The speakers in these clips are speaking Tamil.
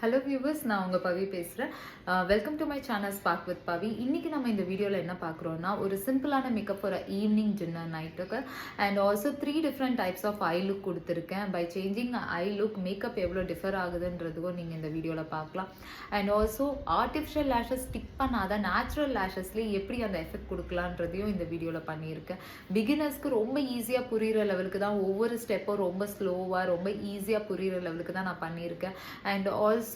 ஹலோ வியூவர்ஸ், நான் உங்கள் பவி பேசுகிறேன். Welcome to my channel spark with Pavi. இன்றைக்கி நம்ம இந்த வீடியோவில் என்ன பார்க்குறோன்னா, ஒரு சிம்பிளான மேக்கப் ஃபார் ஈவினிங் டின்னர் நைட்டுக்கு and also 3 different types of eye look கொடுத்துருக்கேன். By changing eye look makeup எவ்வளோ டிஃபர் ஆகுதுன்றதுக்கும் நீங்கள் இந்த வீடியோவில் பார்க்கலாம். And also artificial lashes stick பண்ணாத நேச்சுரல் லேஷஸ்லேயே எப்படி அந்த எஃபெக்ட் கொடுக்கலான்றதையும் இந்த வீடியோவில் பண்ணியிருக்கேன். பிகினர்ஸ்க்கு ரொம்ப ஈஸியாக புரிகிற லெவலுக்கு தான் ஒவ்வொரு ஸ்டெப்பும் ரொம்ப ஸ்லோவாக ரொம்ப ஈஸியாக புரிகிற லெவலுக்கு தான் நான் பண்ணியிருக்கேன். அண்ட் ஆல்சோ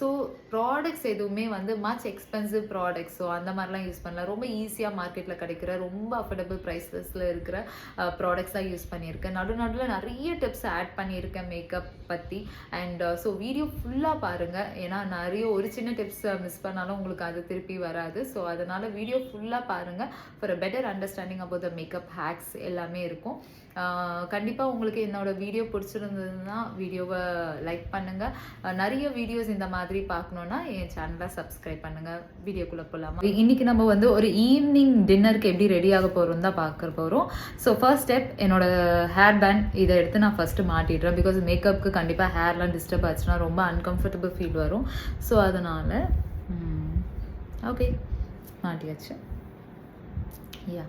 ப்ராடக்ட்ஸ் எதுவுமே வந்து மச் எக்ஸ்பென்சிவ் ப்ராடக்ட்ஸ் ஸோ அந்த மாதிரிலாம் யூஸ் பண்ணலாம். ரொம்ப ஈஸியாக மார்க்கெட்டில் கிடைக்கிற ரொம்ப அஃபோர்டபுள் ப்ரைஸஸில் இருக்கிற ப்ராடக்ட்ஸ் தான் யூஸ் பண்ணியிருக்கேன். நடுவில் நிறைய டிப்ஸ் ஆட் பண்ணியிருக்கேன் மேக்கப் பற்றி. அண்ட் ஸோ வீடியோ ஃபுல்லாக பாருங்கள், ஏன்னா நிறைய ஒரு சின்ன டிப்ஸ் மிஸ் பண்ணாலும் உங்களுக்கு அது திருப்பி வராது. ஸோ அதனால் வீடியோ ஃபுல்லாக பாருங்கள். For a better understanding about the makeup hacks எல்லாமே இருக்கும். கண்டிப்பாக உங்களுக்கு என்னோட வீடியோ பிடிச்சிருந்ததுன்னா வீடியோவை லைக் பண்ணுங்கள். நிறைய வீடியோஸ் இந்த மாதிரி பார்க்கணுன்னா என் சேனலை சப்ஸ்கிரைப் பண்ணுங்கள். வீடியோக்குள்ளே போகலாமா? இன்றைக்கி நம்ம வந்து ஒரு ஈவினிங் டின்னருக்கு எப்படி ரெடி ஆக போகிறோம் தான் பார்க்க போகிறோம். ஸோ ஃபர்ஸ்ட் ஸ்டெப், என்னோட ஹேர் பேண்ட் இதை எடுத்து நான் ஃபஸ்ட்டு மாட்டிடுறேன். பிகாஸ் மேக்கப்புக்கு கண்டிப்பாக ஹேர்லாம் டிஸ்டர்ப் ஆச்சுன்னா ரொம்ப அன்கம்ஃபர்டபுள் ஃபீல் வரும். ஸோ அதனால் ஓகே மாட்டியாச்சு. யா,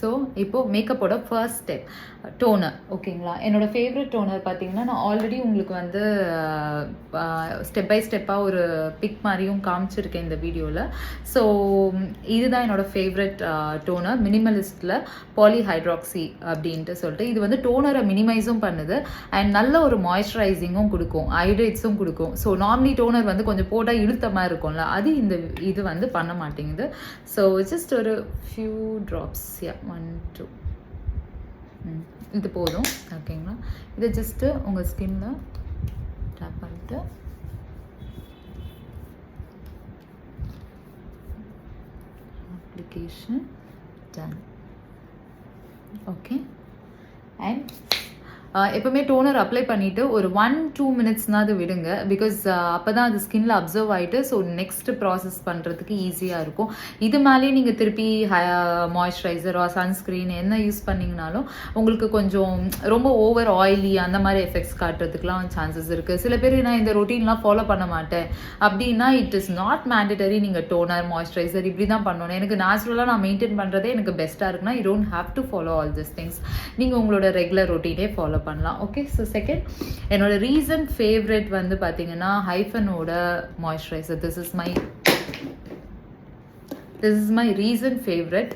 ஸோ இப்போது மேக்கப்போட ஃபர்ஸ்ட் ஸ்டெப் டோனர். ஓகேங்களா, என்னோடய ஃபேவரட் டோனர் பார்த்தீங்கன்னா நான் ஆல்ரெடி உங்களுக்கு வந்து ஸ்டெப் பை ஸ்டெப்பாக ஒரு பிக் மாதிரியும் காமிச்சிருக்கேன் இந்த வீடியோவில். ஸோ இதுதான் என்னோடய ஃபேவரட் டோனர், மினிமலிஸ்டில் பாலிஹைட்ராக்சி அப்படின்ட்டு சொல்லிட்டு. இது வந்து டோனரை மினிமைஸும் பண்ணுது அண்ட் நல்ல ஒரு மாய்ஸ்சரைசிங்கும் கொடுக்கும், ஹைட்ரேட்ஸும் கொடுக்கும். ஸோ நார்மலி டோனர் வந்து கொஞ்சம் போட்டால் இழுத்த மாதிரி இருக்கும்ல, அது இது வந்து பண்ண மாட்டேங்குது. ஸோ ஜஸ்ட் ஒரு ஃபியூ ட்ராப்ஸ், 1 2 இது போதும். ஓகேங்களா, இதை ஜஸ்ட்டு உங்கள் ஸ்கின்னில் டேப் பண்ணிட்டு அப்ளிகேஷன் டன். ஓகே, அண்ட் எப்போவுமே டோனர் அப்ளை பண்ணிவிட்டு ஒரு 1-2 மினிட்ஸ்னாவது விடுங்க. பிகாஸ் அப்போ தான் அது ஸ்கின்னில் அப்சர்வ் ஆகிட்டு ஸோ நெக்ஸ்ட் ப்ராசஸ் பண்ணுறதுக்கு ஈஸியாக இருக்கும். இது மேலேயே நீங்கள் திருப்பி மாய்ஸ்சரைசர் ஆர் சன்ஸ்க்ரீன் என்ன யூஸ் பண்ணிங்கனாலும் உங்களுக்கு கொஞ்சம் ரொம்ப ஓவர் ஆயிலி அந்த மாதிரி எஃபெக்ட்ஸ் காட்டுறதுக்குலாம் சான்சஸ் இருக்குது. சில பேர் நான் இந்த ரொட்டீன்லாம் ஃபாலோ பண்ண மாட்டேன் அப்படின்னா இட் இஸ் நாட் மேண்டட்டரி. நீங்கள் டோனர் மாய்ஸ்சரைசர் இப்படி தான் பண்ணணும். எனக்கு நேச்சுரலாக நான் மெயின்டைன் பண்ணுறதே எனக்கு பெஸ்ட்டாக இருக்குன்னா you don't have to follow all this things. நீங்கள் உங்களோட ரெகுலர் ரொட்டீனே ஃபாலோ பண்ணலாம். ஓகே, ஸோ செகண்ட் என்னோட ரீசன்ட் ஃபேவரட் வந்து பார்த்தீங்கன்னா ஹைஃபனோட moisturiser. This is my recent favourite.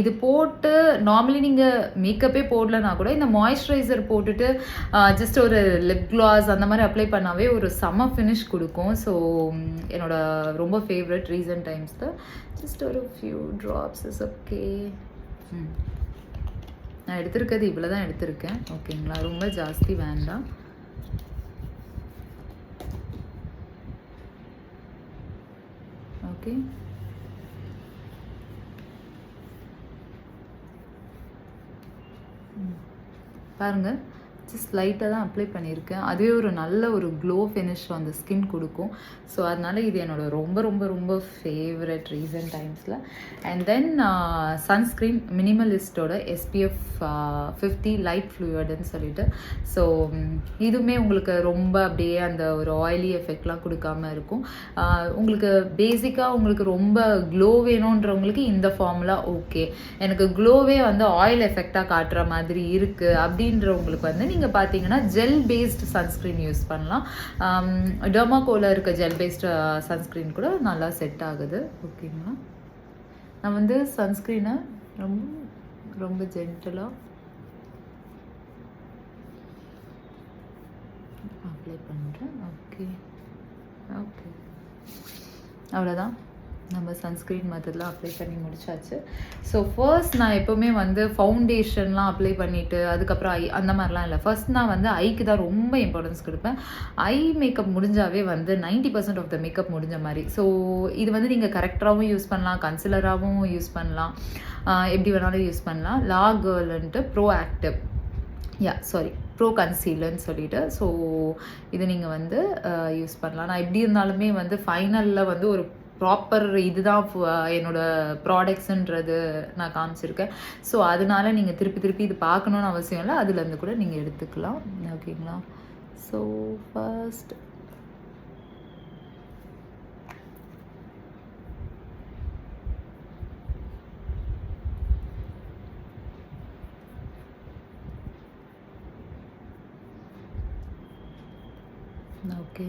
இது போட்டு நார்மலி நீங்கள் மேக்கப்பே போடலனா கூட இந்த மாய்ஸ்சரைசர் போட்டுட்டு ஜஸ்ட் ஒரு லிப் கிளாஸ் அந்த மாதிரி அப்ளை பண்ணாவே ஒரு செம்ம ஃபினிஷ் கொடுக்கும். ஸோ என்னோட ரொம்ப ஃபேவரட் ரீசன்ட் டைம்ஸில் ஜஸ்ட் ஒரு ஃபியூ ட்ராப்ஸ் இஸ் ஓகே. நான் எடுத்திருக்கிறது இவ்வளோ தான் எடுத்திருக்கேன். ஓகேங்களா, ரொம்ப ஜாஸ்தி வேண்டாம். ஓகே, பாருங்கள், ஜஸ்ட் லைட்டாக தான் அப்ளை பண்ணியிருக்கேன். அதுவே ஒரு நல்ல ஒரு க்ளோ ஃபினிஷ் அந்த ஸ்கின் கொடுக்கும். ஸோ அதனால் இது என்னோட ரொம்ப ரொம்ப ரொம்ப ஃபேவரட் ரீசன்ட் டைம்ஸில். அண்ட் தென் சன்ஸ்க்ரீன் மினிமலிஸ்டோட SPF 50 லைட் ஃப்ளூயிடுன்னு சொல்லிட்டு. ஸோ இதுவுமே உங்களுக்கு ரொம்ப அப்படியே அந்த ஒரு ஆயிலி எஃபெக்ட்லாம் கொடுக்காம இருக்கும். உங்களுக்கு பேசிக்காக உங்களுக்கு ரொம்ப க்ளோ வேணுன்றவங்களுக்கு இந்த ஃபார்முலா ஓகே. எனக்கு க்ளோவே வந்து ஆயில் எஃபெக்டாக காட்டுற மாதிரி இருக்குது அப்படின்றவங்களுக்கு வந்து நீங்கள் பார்த்தீங்கன்னா ஜெல் பேஸ்டு சன்ஸ்க்ரீன் யூஸ் பண்ணலாம். டெர்மாகோல இருக்க ஜெல் பேஸ்டு சன்ஸ்க்ரீன் கூட நல்லா செட் ஆகுது. ஓகேங்களா, நான் வந்து சன்ஸ்க்ரீனை ரொம்ப ரொம்ப ஜென்டலாக அப்ளை பண்ணுறேன். ஓகே ஓகே, அவ்வளோதான். நம்ம சன்ஸ்க்ரீன் மெத்தட்லாம் அப்ளை பண்ணி முடிச்சாச்சு. ஸோ ஃபர்ஸ்ட் நான் எப்போவுமே வந்து ஃபவுண்டேஷன்லாம் அப்ளை பண்ணிவிட்டு அதுக்கப்புறம் ஐ அந்த மாதிரிலாம் இல்லை. ஃபர்ஸ்ட் நான் வந்து ஐக்கு தான் ரொம்ப இம்பார்ட்டன்ஸ் கொடுப்பேன். ஐ மேக்கப் முடிஞ்சாவே வந்து 90% ஆஃப் த மேக்கப் முடிஞ்ச மாதிரி. ஸோ இது வந்து நீங்கள் கரெக்டராகவும் யூஸ் பண்ணலாம், கன்சிலராகவும் யூஸ் பண்ணலாம், எப்படி வேணாலும் யூஸ் பண்ணலாம். லா கேர்ள்ன்ட்டு ப்ரோ கன்சீலர்னு சொல்லிட்டு. ஸோ இது நீங்கள் வந்து யூஸ் பண்ணலாம். நான் எப்படி இருந்தாலுமே வந்து ஃபைனலில் வந்து ஒரு ப்ராப்பர் இதுதான் என்னோட ப்ராடக்ட்ஸுன்றது நான் காமிச்சிருக்கேன். ஸோ அதனால நீங்கள் திருப்பி இது பார்க்கணுன்னு அவசியம் இல்லை, அதுலேருந்து கூட நீங்கள் எடுத்துக்கலாம். ஓகேங்களா, ஸோ ஃபர்ஸ்ட் ஓகே.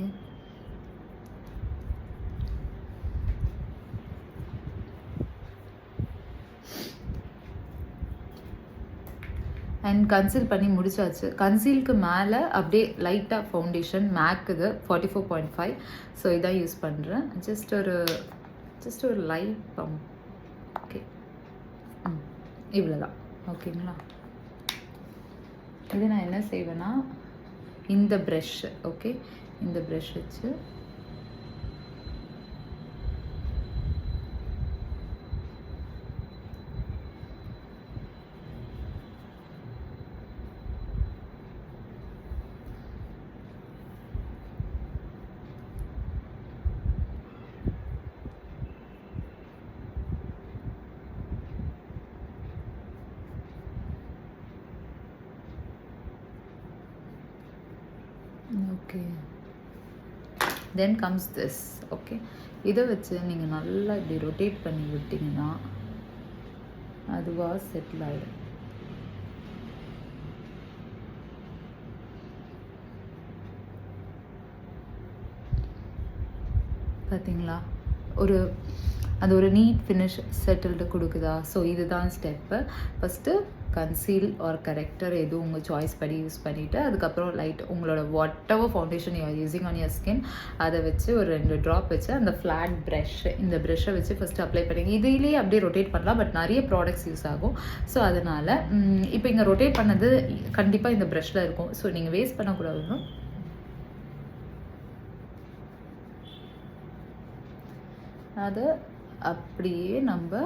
அண்ட் கன்சீல் பண்ணி முடிச்சாச்சு. கன்சீலுக்கு மேலே அப்படியே லைட்டாக ஃபவுண்டேஷன் மேக் இது 44.5. ஸோ இதான் யூஸ் பண்ணுறேன். ஜஸ்ட் ஒரு லைட் பம்ப். ஓகே, இவ்வளோதான். ஓகேங்களா? இது நான் என்ன செய்வேன்னா, இந்த ப்ரஷ், ஓகே, இந்த ப்ரஷ் வச்சு okay. Then comes this. Okay, இதை வச்சு நீங்கள் நல்லா இப்படி ரொட்டேட் பண்ணி விட்டிங்கன்னா அதுவாக செட்டில் ஆகிடும். பார்த்தீங்களா? அது ஒரு நீட் ஃபினிஷ் செட்டில்டு கொடுக்குதா? ஸோ இதுதான் ஸ்டெப்பு. ஃபஸ்ட்டு கன்சீல் ஆர் கரெக்டர் எதுவும் உங்கள் சாய்ஸ் படி யூஸ் பண்ணிவிட்டு, அதுக்கப்புறம் லைட் உங்களோட what ever foundation you are using on your skin அதை வச்சு ஒரு 2 ட்ராப் வச்சு அந்த ஃப்ளாட் ப்ரஷ், இந்த ப்ரஷ்ஷை வச்சு ஃபஸ்ட்டு அப்ளை பண்ணிங்க. இதுலேயே அப்படியே ரொட்டேட் பண்ணலாம், பட் நிறைய ப்ராடக்ட்ஸ் யூஸ் ஆகும். ஸோ அதனால் இப்போ இங்கே ரொட்டேட் பண்ணது கண்டிப்பாக இந்த ப்ரஷ்ஷில் இருக்கும். ஸோ நீங்கள் வேஸ்ட் பண்ணக்கூடாதுன்னு அதை அப்படியே நம்ம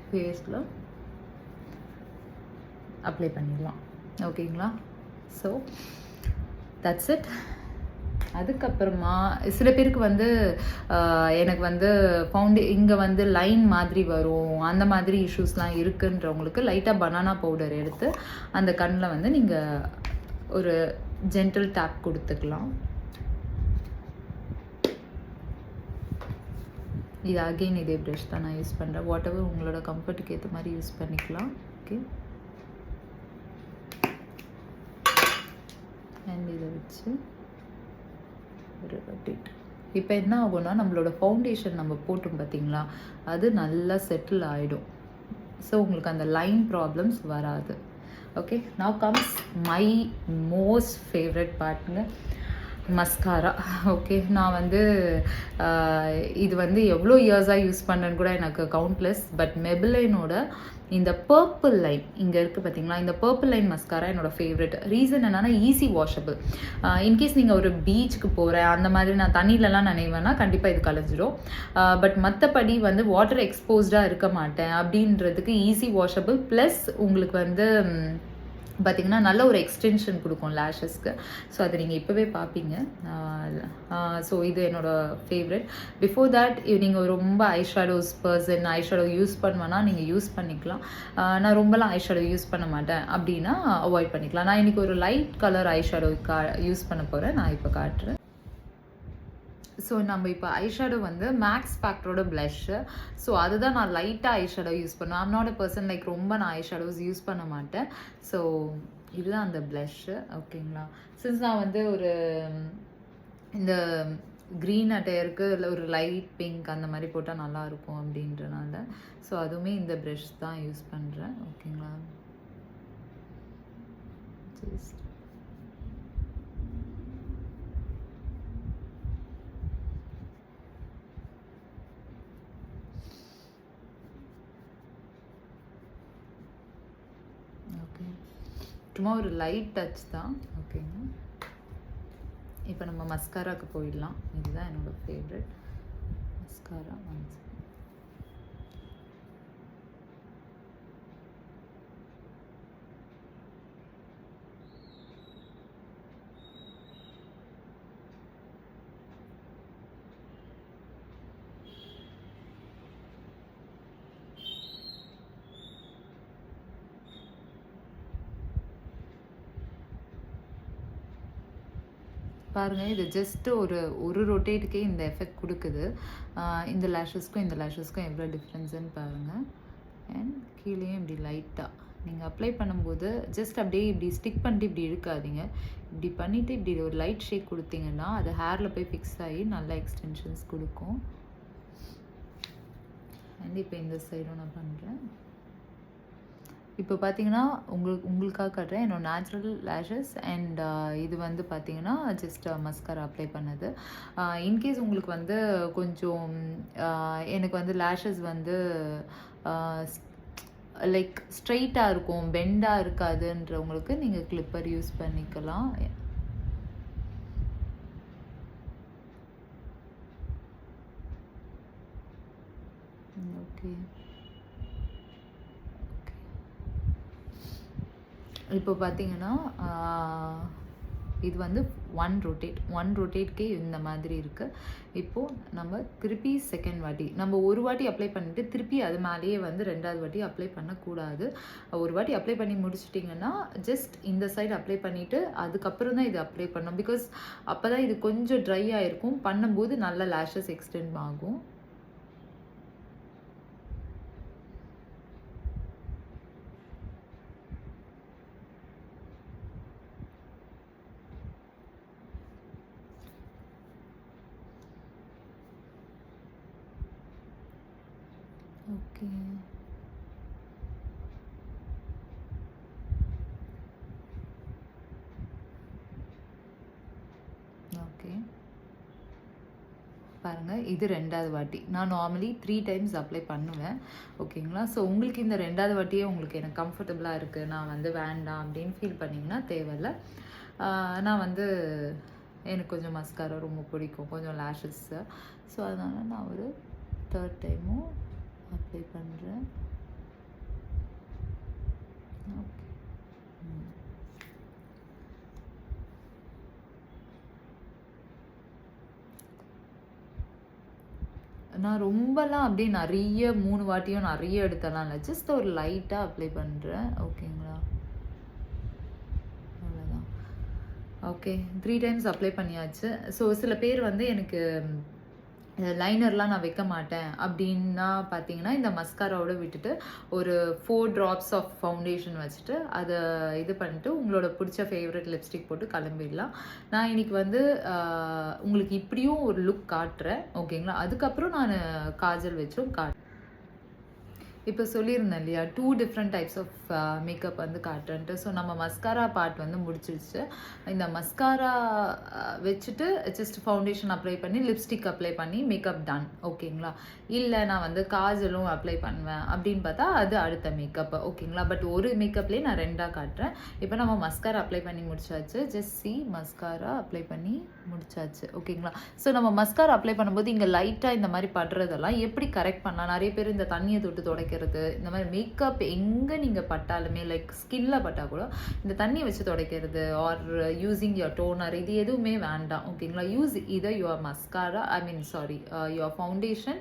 ஃபேஸில் அப்ளை பண்ணிடலாம். ஓகேங்களா? So that's it. அதுக்கப்புறமா சில பேருக்கு வந்து எனக்கு வந்து இங்கே வந்து லைன் மாதிரி வரும், அந்த மாதிரி இஷ்யூஸ்லாம் இருக்குன்றவங்களுக்கு லைட்டாக பனானா பவுடர் எடுத்து அந்த கண்ணில் வந்து நீங்கள் ஒரு ஜென்டில் டேப் கொடுத்துக்கலாம். இது அகெயின் இதே ப்ரஷ் தான் நான் யூஸ் பண்ணுறேன். வாட் எவர் உங்களோட கம்ஃபர்ட்டுக்கு ஏற்ற மாதிரி யூஸ் பண்ணிக்கலாம். ஓகே, அண்ட் இதை வச்சு ஒரு ரொட்டேட். இப்போ என்ன ஆகும்னா, நம்மளோட ஃபவுண்டேஷன் நம்ம போட்டோம் பார்த்தீங்களா, அது நல்லா செட்டில் ஆகிடும். ஸோ உங்களுக்கு அந்த லைன் ப்ராப்ளம்ஸ் வராது. Okay, now comes my most favourite பார்ட்டுங்க, மஸ்காரா. ஓகே, நான் வந்து இது வந்து எவ்வளோ இயர்ஸாக யூஸ் பண்ணுறேன்னு கூட எனக்கு கவுண்ட்லெஸ். பட் மெபிலைனோட இந்த பர்பிள் லைன் இங்கே இருக்குது பார்த்தீங்களா, இந்த பர்பிள் லைன் மஸ்காரா என்னோட ஃபேவரெட். ரீசன் என்னன்னா, ஈஸி வாஷபிள். இன்கேஸ் நீங்கள் ஒரு பீச்சுக்கு போகிறேன் அந்த மாதிரி நான் தண்ணியிலலாம் நினைவேன்னா கண்டிப்பாக இது கலைஞ்சிடும். பட் மற்றபடி வந்து வாட்டர் எக்ஸ்போஸ்டாக இருக்க மாட்டேன் அப்படின்றதுக்கு ஈஸி வாஷபிள். ப்ளஸ் உங்களுக்கு வந்து பார்த்திங்கன்னா நல்ல ஒரு எக்ஸ்டென்ஷன் கொடுக்கும் லேஷஸ்க்கு. ஸோ அதை நீங்கள் இப்போவே பார்ப்பீங்க. ஸோ இது என்னோடய ஃபேவரெட். பிஃபோர் தேட் நீங்கள் ரொம்ப ஐஷேடோஸ் பர்சன், ஐஷேடோ யூஸ் பண்ணுவேன்னா நீங்கள் யூஸ் பண்ணிக்கலாம். நான் ரொம்பலாம் ஐஷேடோ யூஸ் பண்ண மாட்டேன் அப்படின்னா அவாய்ட் பண்ணிக்கலாம். நான் இன்றைக்கி ஒரு லைட் கலர் ஐஷேடோ யூஸ் பண்ண போகிறேன். நான் இப்போ காட்டுறேன். ஸோ நம்ம இப்போ ஐஷேடோ வந்து மேக்ஸ் ஃபேக்டரோட ப்ளஷ்ஷு. ஸோ அதுதான் நான் லைட்டாக ஐஷேடோ யூஸ் பண்ணுவேன். I'm not a person like ரொம்ப நான் ஐஷேடோஸ் யூஸ் பண்ண மாட்டேன். ஸோ இதுதான் அந்த ப்ளஷ்ஷு. ஓகேங்களா? சின்ஸ் நான் வந்து ஒரு இந்த க்ரீன் அட்டையருக்கு இல்லை ஒரு லைட் பிங்க் அந்த மாதிரி போட்டால் நல்லாயிருக்கும் அப்படின்றனால ஸோ அதுவுமே இந்த ப்ரஷ் தான் யூஸ் பண்ணுறேன். ஓகேங்களா? ஜஸ்ட் சும்மா ஒரு லைட் டச் தான். ஓகேங்க, இப்போ நம்ம மஸ்காராவுக்கு போயிடலாம். இதுதான் என்னோடய ஃபேவரெட் மஸ்காரா. பாருங்கள், இது ஜஸ்ட்டு ஒரு ரொட்டேட்டுக்கே இந்த எஃபெக்ட் கொடுக்குது. இந்த லேஷஸ்க்கும் எவ்வளோ டிஃப்ரென்ஸுன்னு பாருங்கள். அண்ட் கீழேயும் இப்படி லைட்டாக நீங்கள் அப்ளை பண்ணும்போது ஜஸ்ட் அப்படியே இப்படி ஸ்டிக் பண்ணிட்டு இப்படி இழுக்காதீங்க. இப்படி பண்ணிவிட்டு இப்படி ஒரு லைட் ஷேக் கொடுத்தீங்கன்னா அது ஹேரில் போய் ஃபிக்ஸ் ஆகி நல்லா எக்ஸ்டென்ஷன்ஸ் கொடுக்கும். அண்ட் இப்போ இந்த சைடும் நான் பண்ணுறேன். இப்போ பார்த்தீங்கன்னா உங்களுக்காக காட்டுறேன் என்னோட நேச்சுரல் லேஷஸ். அண்ட் இது வந்து பார்த்தீங்கன்னா ஜஸ்ட் மஸ்காரா அப்ளை பண்ணது. இன்கேஸ் உங்களுக்கு வந்து கொஞ்சம் எனக்கு வந்து லேஷஸ் வந்து லைக் ஸ்ட்ரைட்டாக இருக்கும், பெண்டாக இருக்காதுன்றவங்களுக்கு நீங்கள் கிளிப்பர் யூஸ் பண்ணிக்கலாம். ஓகே, இப்போ பார்த்தீங்கன்னா இது வந்து ஒன் ரொட்டேட்கே இந்த மாதிரி இருக்குது. இப்போது நம்ம திருப்பி செகண்ட் வாட்டி நம்ம ஒரு வாட்டி அப்ளை பண்ணிவிட்டு திருப்பி அது மேலேயே வந்து 2வது வாட்டி அப்ளை பண்ணக்கூடாது. ஒரு வாட்டி அப்ளை பண்ணி முடிச்சிட்டிங்கன்னா ஜஸ்ட் இந்த சைடு அப்ளை பண்ணிவிட்டு அதுக்கப்புறம் தான் இது அப்ளை பண்ணணும். பிகாஸ் அப்போ தான் இது கொஞ்சம் ட்ரை ஆகிருக்கும், பண்ணும்போது நல்ல லேஷஸ் எக்ஸ்டெண்ட் ஆகும். ஓகே, ஓகே பாருங்கள், இது 2வது வாட்டி. நான் நார்மலி 3 டைம்ஸ் அப்ளை பண்ணுவேன். ஓகேங்களா? ஸோ உங்களுக்கு இந்த 2வது வாட்டியே உங்களுக்கு எனக்கு கம்ஃபர்டபுளாக இருக்குது, நான் வந்து வேண்டாம் அப்படின்னு ஃபீல் பண்ணிங்கன்னா தேவையில்லை. நான் வந்து எனக்கு கொஞ்சம் மஸ்காரா ரொம்ப பிடிக்கும், கொஞ்சம் லேஷஸ்ஸு. ஸோ அதனால் நான் ஒரு 3rd டைமும் அப்ளை பண்ணுறேன். ஓகே, நான் ரொம்பலாம் அப்படியே நிறைய 3 வாட்டியும் நிறைய எடுத்தலாம் இல்லை, ஜஸ்ட் ஒரு லைட்டாக அப்ளை பண்ணுறேன். ஓகேங்களா? அவ்வளோதான். ஓகே, 3 டைம்ஸ் அப்ளை பண்ணியாச்சு. ஸோ சில பேர் வந்து எனக்கு லைனர்லாம் நான் வைக்க மாட்டேன் அப்படின்னா பார்த்தீங்கன்னா இந்த மஸ்காராவோட விட்டுட்டு ஒரு 4 ட்ராப்ஸ் ஆஃப் ஃபவுண்டேஷன் வச்சுட்டு அதை இது பண்ணிட்டு உங்களோட பிடிச்ச ஃபேவரட் லிப்ஸ்டிக் போட்டு கிளம்பிடலாம். நான் இன்னைக்கு வந்து உங்களுக்கு இப்படியும் ஒரு லுக் காட்டுறேன். ஓகேங்களா? அதுக்கப்புறம் நான் காஜல் வச்சும் காட்டுறேன். இப்போ சொல்லியிருந்தேன் இல்லையா, 2 டிஃப்ரெண்ட் டைப்ஸ் ஆஃப் மேக்கப் வந்து காட்டுறேன்ட்டு. ஸோ நம்ம மஸ்காரா பார்ட் வந்து முடிச்சிருச்சு. இந்த மஸ்காரா வச்சுட்டு ஜஸ்ட் ஃபவுண்டேஷன் அப்ளை பண்ணி லிப்ஸ்டிக் அப்ளை பண்ணி மேக்கப் டன். ஓகேங்களா? இல்லை நான் வந்து காஜலும் அப்ளை பண்ணுவேன் அப்படின்னு பார்த்தா அது அடுத்த மேக்கப். ஓகேங்களா? பட் ஒரு மேக்கப்லேயே நான் 2ஆக காட்டுறேன். இப்போ நம்ம மஸ்காரா அப்ளை பண்ணி முடிச்சாச்சு. ஜஸ்ட் சி மஸ்காரா அப்ளை பண்ணி முடிச்சாச்சு. ஓகேங்களா? ஸோ நம்ம மஸ்காரா அப்ளை பண்ணும்போது இங்கே லைட்டாக இந்த மாதிரி படுறதெல்லாம் எப்படி கரெக்ட் பண்ணலாம்? நிறைய பேர் இந்த தண்ணியை தொட்டு துடைக்க இந்த மாதிரி மேக்கப் எங்கே நீங்கள் பட்டாலுமே லைக் ஸ்கின்ல பட்டால் கூட இந்த தண்ணியை வச்சு துடைக்கிறது ஆர் யூஸிங் யுவர் டோனர் இது எதுவுமே வேண்டாம். ஓகேங்களா? யூஸ் இதை யுவர் மஸ்காரா யுவர் ஃபவுண்டேஷன்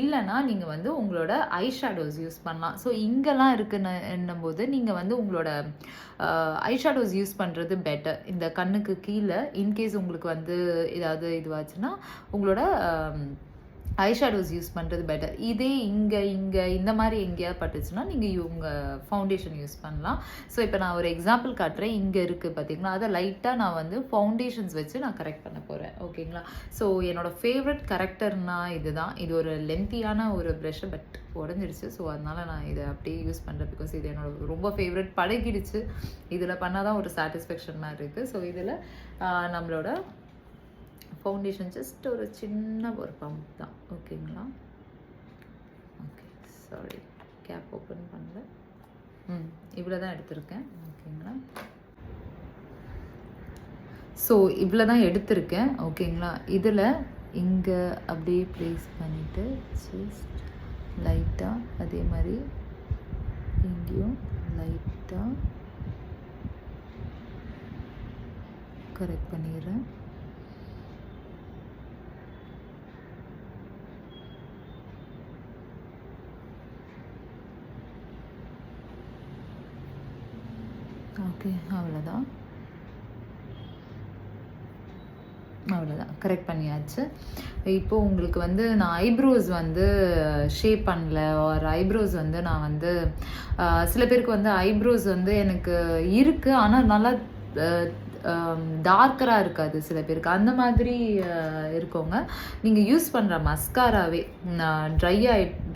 இல்லைனா நீங்கள் வந்து உங்களோட ஐ ஷேடோஸ் யூஸ் பண்ணலாம். ஸோ இங்கெல்லாம் இருக்குன்னும் போது நீங்கள் வந்து உங்களோட ஐ ஷேடோஸ் யூஸ் பண்ணுறது பெட்டர். இந்த கண்ணுக்கு கீழே இன்கேஸ் உங்களுக்கு வந்து ஏதாவது இதுவாச்சுன்னா உங்களோட ஐ ஷேடோஸ் யூஸ் பண்ணுறது பெட்டர். இதே இங்கே இந்த மாதிரி எங்கேயாவது பட்டுச்சுன்னா நீங்கள் உங்கள் ஃபவுண்டேஷன் யூஸ் பண்ணலாம். ஸோ இப்போ நான் ஒரு எக்ஸாம்பிள் காட்டுறேன். இங்கே இருக்குது பார்த்தீங்களா, அதை லைட்டாக நான் வந்து ஃபவுண்டேஷன்ஸ் வச்சு நான் கரெக்ட் பண்ண போகிறேன். ஓகேங்களா? ஸோ என்னோடய ஃபேவரட் கரெக்டர்னா இதுதான். இது ஒரு லென்த்தியான ஒரு ப்ரஷ்ஷு பட் உடஞ்சிடுச்சு. ஸோ அதனால் நான் இதை அப்படியே யூஸ் பண்ணுறேன். பிகாஸ் இது என்னோட ரொம்ப ஃபேவரட், பழகிடுச்சு. இதில் பண்ணால் தான் ஒரு சாட்டிஸ்ஃபேக்ஷன் மாதிரி இருக்குது. ஸோ இதில் நம்மளோட ஃபவுண்டேஷன் ஜஸ்ட் ஒரு சின்ன ஒரு பம்ப் தான். ஓகேங்களா? ஓகே, சாரி கேப் ஓப்பன் பண்ணல. இவ்வளோ தான் எடுத்திருக்கேன். ஓகேங்களா? ஸோ இவ்வளோ தான் எடுத்திருக்கேன். ஓகேங்களா? இதில் இங்கே அப்படியே ப்ளேஸ் பண்ணிவிட்டு ஜஸ்ட் லைட்டாக அதே மாதிரி இங்கேயும் லைட்டாக கரெக்ட் பண்ணிடுறேன். ஓகே, அவ்வளோதான். கரெக்ட் பண்ணியாச்சு. இப்போ உங்களுக்கு வந்து நான் ஐப்ரோஸ் வந்து ஷேப் பண்ணல, ஒரு ஐப்ரோஸ் வந்து நான் வந்து சில பேருக்கு வந்து ஐப்ரோஸ் வந்து எனக்கு இருக்குது, ஆனால் நல்லா டார்க்கராக இருக்காது சில பேருக்கு. அந்த மாதிரி இருக்கவங்க நீங்கள் யூஸ் பண்ணுற மஸ்காராவே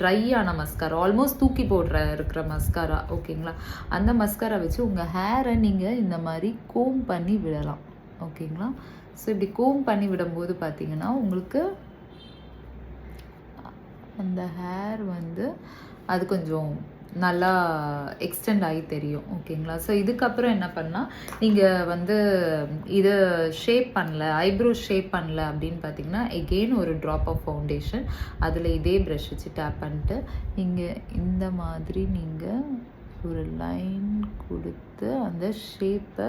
ட்ரையான மஸ்காரா, ஆல்மோஸ்ட் தூக்கி இருக்கிற மஸ்காரா, ஓகேங்களா? அந்த மஸ்காரா வச்சு உங்கள் ஹேரை நீங்கள் இந்த மாதிரி கோம் பண்ணி விடலாம், ஓகேங்களா? ஸோ இப்படி கோம் பண்ணி விடும்போது பார்த்தீங்கன்னா உங்களுக்கு அந்த ஹேர் வந்து அது கொஞ்சம் நல்லா எக்ஸ்டெண்ட் ஆகி தெரியும், ஓகேங்களா? ஸோ இதுக்கப்புறம் என்ன பண்ணால், நீங்கள் வந்து இதை ஷேப் பண்ணல, ஐப்ரோ ஷேப் பண்ணல அப்படின்னு பார்த்தீங்கன்னா எகெயின் ஒரு ட்ராப் ஆஃப் ஃபவுண்டேஷன், அதில் இதே ப்ரஷ் வச்சு டேப் பண்ணிட்டு இங்கே இந்த மாதிரி நீங்கள் ஒரு லைன் கொடுத்து அந்த ஷேப்பை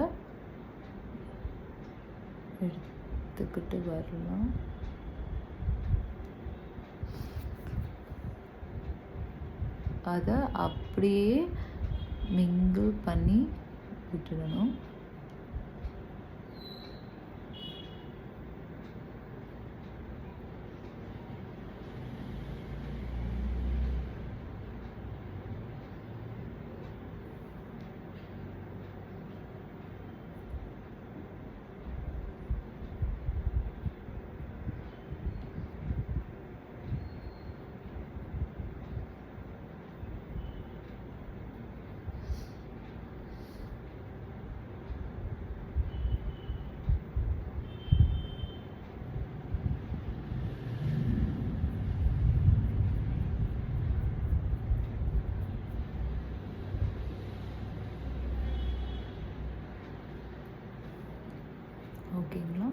எடுத்துக்கிட்டு வரலாம். அதை அப்படியே மிங்கிள் பண்ணி விட்டுடணும். ஓகேங்களா?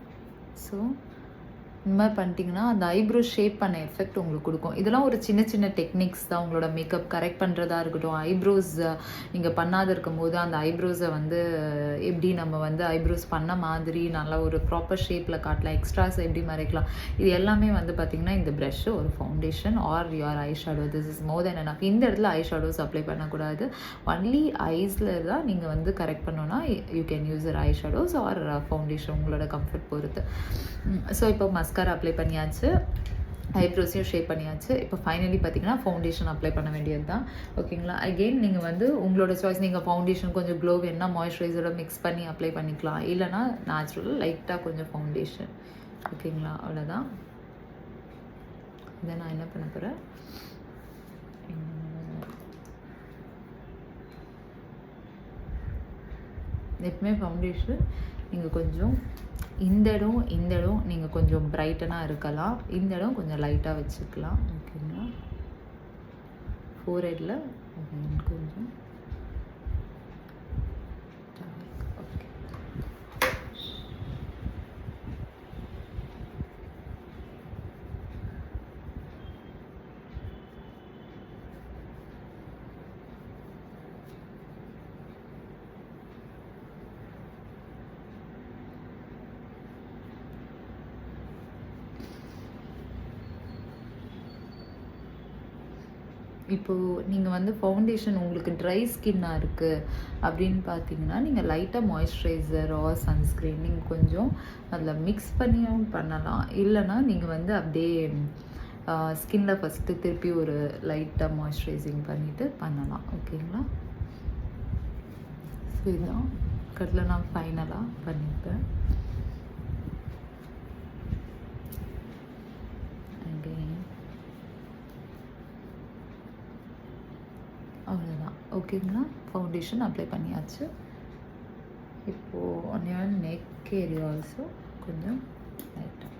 ஸோ இந்த மாதிரி பண்ணிட்டீங்கன்னா அந்த ஐப்ரோ ஷேப் பண்ண எஃபெக்ட் உங்களுக்கு கொடுக்கும். இதெல்லாம் ஒரு சின்ன சின்ன டெக்னிக்ஸ் தான் உங்களோட மேக்கப் கரெக்ட் பண்ணுறதா இருக்கட்டும். ஐப்ரோஸ் நீங்கள் பண்ணாத இருக்கும்போது அந்த ஐப்ரோஸை வந்து எப்படி நம்ம வந்து ஐப்ரோஸ் பண்ண மாதிரி நல்லா ஒரு ப்ராப்பர் ஷேப்பில் காட்டலாம், எக்ஸ்ட்ராஸ் எப்படி மறைக்கலாம், இது எல்லாமே வந்து பார்த்திங்கன்னா இந்த ப்ரஷ்ஷு, ஒரு foundation or your eye shadow, this is more than enough. இந்த இடத்துல ஐ ஷேடோஸ் அப்ளை பண்ணக்கூடாது, ஒன்லி ஐஸில் தான் நீங்கள் வந்து கரெக்ட் பண்ணோன்னா you can use eye shadows or foundation, உங்களோட கம்ஃபர்ட் பொறுத்து. ஸோ இப்போ மஸ்காரா அப்ளை பண்ணியாச்சு, ஐப்ரோஸையும் ஷேப் பண்ணியாச்சு. இப்போ ஃபைனலி பார்த்தீங்கன்னா ஃபவுண்டேஷன் அப்ளை பண்ண வேண்டியது தான், ஓகேங்களா? அகெயின் நீங்கள் வந்து உங்களோட சாய்ஸ், நீங்கள் ஃபவுண்டேஷன் கொஞ்சம் க்ளோ வேணுன்னா மாய்ஸ்சரைசரோட மிக்ஸ் பண்ணி அப்ளை பண்ணிக்கலாம், இல்லைனா நேச்சுரல் லைட்டாக கொஞ்சம் ஃபவுண்டேஷன், ஓகேங்களா? அவ்வளோதான். இதை நான் என்ன பண்ண போகிறேன், எப்பவுமே ஃபவுண்டேஷன் நீங்கள் கொஞ்சம் இந்த இடம் நீங்கள் கொஞ்சம் பிரைட்டனாக இருக்கலாம், இந்த இடம் கொஞ்சம் லைட்டாக வச்சுக்கலாம், ஓகேங்களா? ஃபோர்ஹெட்டில் கொஞ்சம் இப்போது நீங்கள் வந்து ஃபவுண்டேஷன் உங்களுக்கு ட்ரை ஸ்கின்னாக இருக்குது அப்படின்னு பார்த்தீங்கன்னா நீங்கள் லைட்டாக மாய்ஸ்சரைசர் ஆர் சன்ஸ்க்ரீன் நீங்கள் கொஞ்சம் அதில் மிக்ஸ் பண்ணியும் பண்ணலாம், இல்லைனா நீங்கள் வந்து அப்படியே ஸ்கின்னில் ஃபஸ்ட்டு திருப்பி ஒரு லைட்டாக மாய்ஸ்சரைசிங் பண்ணிவிட்டு பண்ணலாம், ஓகேங்களா? ஸோ இதுதான் கட்டில் நான் ஃபைனலாக பண்ணிப்பேன். அவ்வளோதான், ஓகேங்களா? ஃபவுண்டேஷன் அப்ளை பண்ணியாச்சு. இப்போது on your neck area also கொஞ்சம் லைட்டாக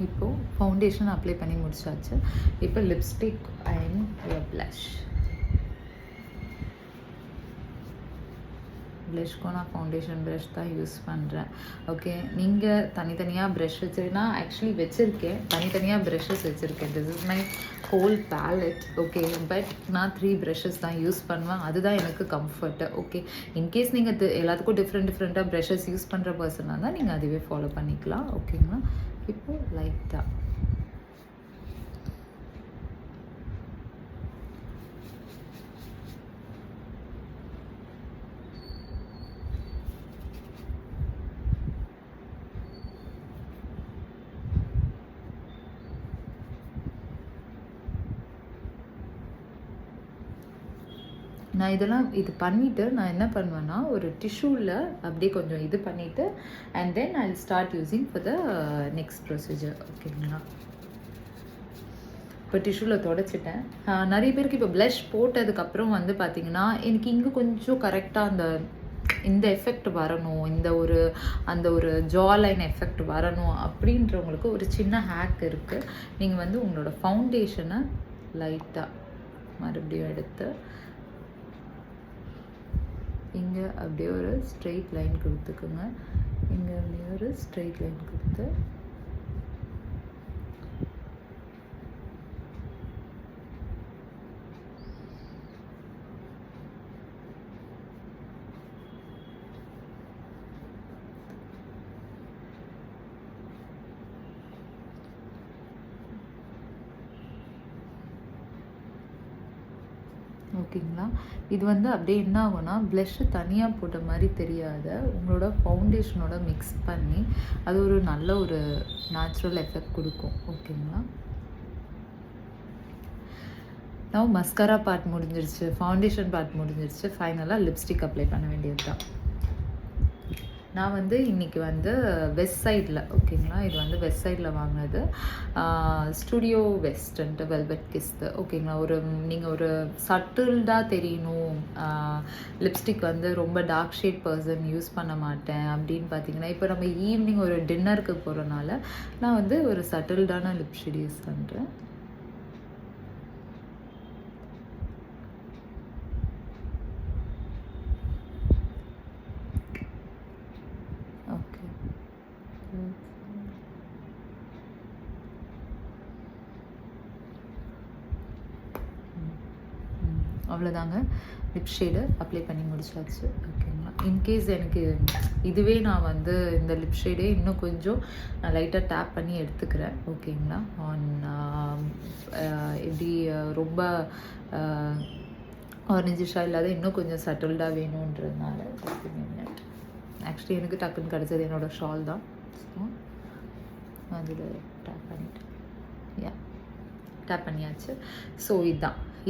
இப்போது ஃபவுண்டேஷன் அப்ளை பண்ணி முடிச்சாச்சு. இப்போ லிப்ஸ்டிக் அண்ட் ப்ளஷ். ப்ளஷ்க்கும் நான் ஃபவுண்டேஷன் ப்ரஷ் தான் யூஸ் பண்ணுறேன். ஓகே, நீங்கள் தனித்தனியாக ப்ரஷ் நான் ஆக்சுவலி வச்சுருக்கேன், தனித்தனியாக ப்ரஷஸ் வச்சுருக்கேன். This is my whole palette. Okay, but நான் 3 ப்ரஷஸ் தான் யூஸ் பண்ணுவேன். அதுதான் எனக்கு கம்ஃபர்ட்டு. ஓகே, இன்கேஸ் நீங்கள் எல்லாத்துக்கும் டிஃப்ரெண்ட்டாக ப்ரஷஸ் யூஸ் பண்ணுற பர்சனாக இருந்தால் நீங்கள் அதுவே ஃபாலோ பண்ணிக்கலாம். ஓகேங்களா? இப்போது லைட்டாக நான் இது பண்ணிவிட்டு நான் என்ன பண்ணுவேன்னா, ஒரு டிஷ்யூவில் அப்படியே கொஞ்சம் இது பண்ணிவிட்டு and then I will start using for the next procedure. ஓகேங்களா? இப்போ டிஷ்யூவில் தொடச்சிட்டேன். நிறைய பேருக்கு இப்போ ப்ளஷ் போட்டதுக்கப்புறம் வந்து பார்த்திங்கன்னா, எனக்கு இங்கே கொஞ்சம் கரெக்டாக இந்த எஃபெக்ட் வரணும், அந்த ஒரு ஜா லைன் எஃபெக்ட் வரணும் அப்படின்றவங்களுக்கு ஒரு சின்ன ஹேக் இருக்குது. நீங்கள் வந்து உங்களோட ஃபவுண்டேஷனை லைட்டாக மறுபடியும் எடுத்து இங்கே அப்படியே ஒரு ஸ்ட்ரெயிட் லைன் கொடுத்துக்குங்க. இங்கே அப்படியே ஒரு ஸ்ட்ரெயிட் லைன் கொடுத்து ஓகேங்களா? இது வந்து அப்படியே என்ன ஆகும்னா, ப்ளஷ்ஷு தனியாக போட்ட மாதிரி தெரியாத உங்களோட ஃபவுண்டேஷனோட மிக்ஸ் பண்ணி அது ஒரு நல்ல ஒரு நேச்சுரல் எஃபெக்ட் கொடுக்கும். ஓகேங்களா? நான் மஸ்காரா பார்ட் முடிஞ்சிருச்சு, ஃபவுண்டேஷன் பார்ட் முடிஞ்சிருச்சு. ஃபைனலாக லிப்ஸ்டிக் அப்ளை பண்ண வேண்டியது தான். நான் வந்து இன்றைக்கி வந்து வெஸ்ட் சைடில், ஓகேங்களா, இது வந்து வெஸ்ட் சைடில் வாங்கினது ஸ்டுடியோ வெஸ்ட்ன்ட்டு வெல்வெட் கிஸ்து. ஓகேங்களா? நீங்கள் ஒரு சட்டில்டாக தெரியணும், லிப்ஸ்டிக் வந்து ரொம்ப டார்க் ஷேட் பர்சன் யூஸ் பண்ண மாட்டேன் அப்படின்னு பார்த்தீங்கன்னா, இப்போ நம்ம ஈவினிங் ஒரு டின்னருக்கு போகிறனால நான் வந்து ஒரு சட்டில்டான லிப்ஸ்டிக் யூஸ் பண்ணுறேன். அவ்வளோதாங்க, லிப் ஷேடு அப்ளை பண்ணி முடிச்சாச்சு. ஓகேங்களா? இன்கேஸ் எனக்கு இதுவே நான் வந்து இந்த லிப் ஷேடே இன்னும் கொஞ்சம் நான் லைட்டாக டேப் பண்ணி எடுத்துக்கிறேன். ஓகேங்களா? எப்படி ரொம்ப ஆரஞ்சிஷாக இல்லாத இன்னும் கொஞ்சம் சட்டில்டாக வேணுன்றதுனால ஆக்சுவலி எனக்கு டக்குன்னு கிடச்சது என்னோடய ஷால் தான். ஸோ அதில் டேப் பண்ணிவிட்டு டேப் பண்ணியாச்சு. ஸோ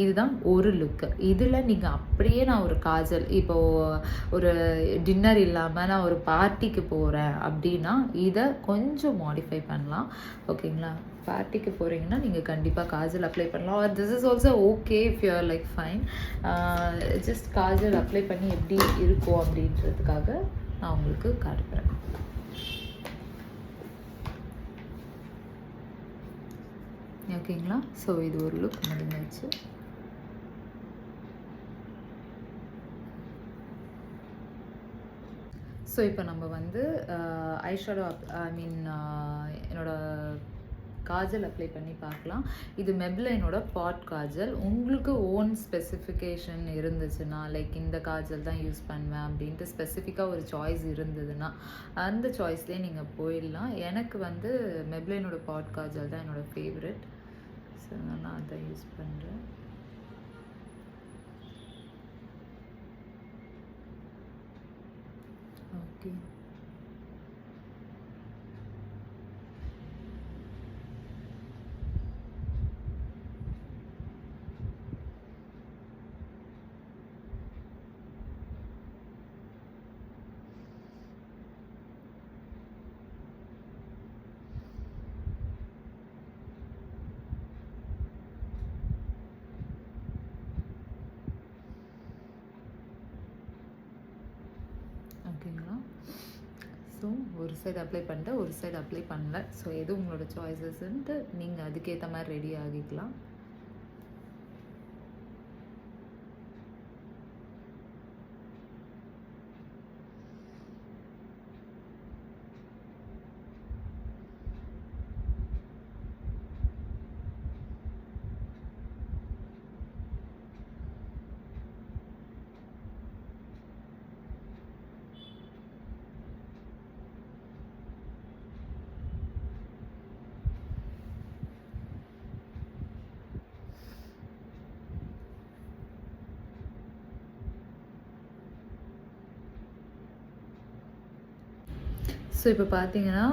இதுதான் ஒரு லுக்கு. இதில் நீங்கள் அப்படியே நான் ஒரு காஜல், இப்போது ஒரு டின்னர் இல்லாமல் நான் ஒரு பார்ட்டிக்கு போகிறேன் அப்படின்னா இதை கொஞ்சம் மாடிஃபை பண்ணலாம். ஓகேங்களா? பார்ட்டிக்கு போகிறீங்கன்னா நீங்கள் கண்டிப்பாக காஜல் அப்ளை பண்ணலாம். This is also okay if you are like fine. Just Kajal apply பண்ணி எப்படி இருக்கும் அப்படின்றதுக்காக நான் உங்களுக்கு காட்டுறேன். ஓகேங்களா? ஸோ இது ஒரு லுக் முடிஞ்சிச்சு. ஸோ இப்போ நம்ம வந்து ஐஷேடோ என்னோட காஜல் அப்ளை பண்ணி பார்க்கலாம். இது மெப்லைனோட பாட் காஜல். உங்களுக்கு ஓன் ஸ்பெசிஃபிகேஷன் இருந்துச்சுன்னா, லைக் இந்த காஜல் தான் யூஸ் பண்ணுவேன் அப்படின்ட்டு ஸ்பெசிஃபிக்காக ஒரு சாய்ஸ் இருந்ததுன்னா அந்த சாய்ஸ்லேயே நீங்கள் போயிடலாம். எனக்கு வந்து மெப்லைனோட பாட் காஜல் தான் என்னோடய ஃபேவரெட். ஸோ நான் அதை யூஸ் பண்ணுறேன். ஓகே, ஓகேங்களா? ஸோ ஒரு சைடு அப்ளை பண்ணிட்டு ஒரு சைடு அப்ளை பண்ணல. ஸோ எது உங்களோட சாய்ஸஸ்ன்ட்டு நீங்கள் அதுக்கேற்ற மாதிரி ரெடி ஆகிக்கலாம். ஸோ இப்போ பார்த்தீங்கன்னா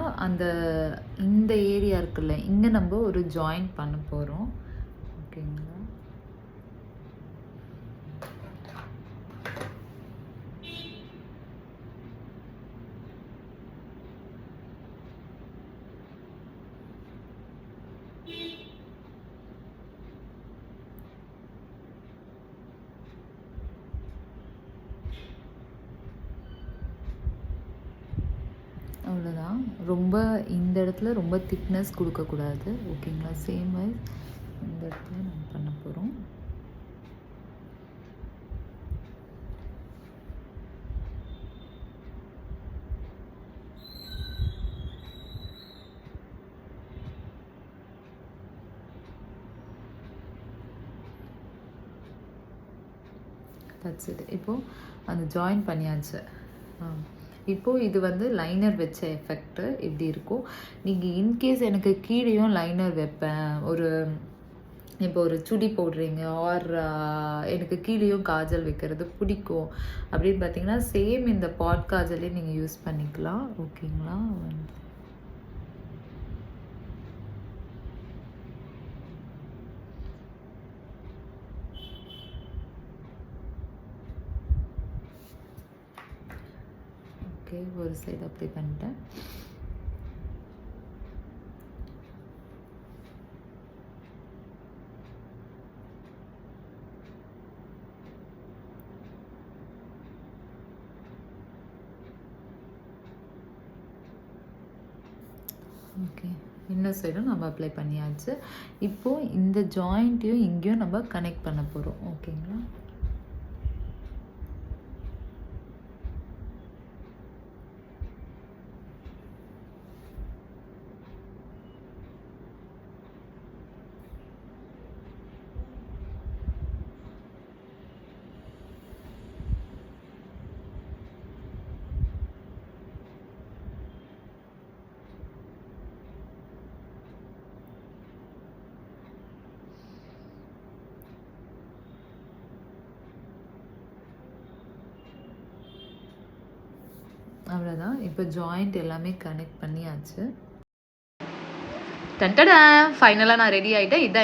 இந்த ஏரியா இருக்குல்ல, இங்கே நம்ம ஒரு ஜாயின் பண்ண போகிறோம். ஓகேங்களா? அவ்வளோதான். ரொம்ப இந்த இடத்துல ரொம்ப திக்னஸ் கொடுக்கக்கூடாது. ஓகேங்களா? சேம் வைஸ் இந்த இடத்துல நம்ம பண்ண போகிறோம். That's it. இப்போது அந்த ஜாயின் பண்ணியாச்சு. இப்போது இது வந்து லைனர் வச்ச எஃபெக்ட்டு இப்படி இருக்கும். நீங்கள் இன்கேஸ் எனக்கு கீழேயும் லைனர் வைப்பேன், இப்போ ஒரு சுடி போடுறீங்க, ஆர் எனக்கு கீழேயும் காஜல் வைக்கிறது பிடிக்கும் அப்படின்னு பார்த்தீங்கன்னா, சேம் இந்த பாட் காஜலே நீங்கள் யூஸ் பண்ணிக்கலாம். ஓகேங்களா? ஓகே, ஒரு சைடு அப்ளை பண்ணிட்டேன். ஓகே, இன்னொரு சைடும் நம்ம அப்ளை பண்ணியாச்சு. இப்போது இந்த ஜாயிண்ட்டையும் இங்கேயும் நம்ம கனெக்ட் பண்ண போகிறோம். ஓகேங்களா? அவ்வளோதான். இப்போ ஜாயிண்ட் எல்லாமே கனெக்ட் பண்ணியாச்சு. டன்டடா! ஃபைனலாக நான் ரெடி ஆகிட்டேன். இதான்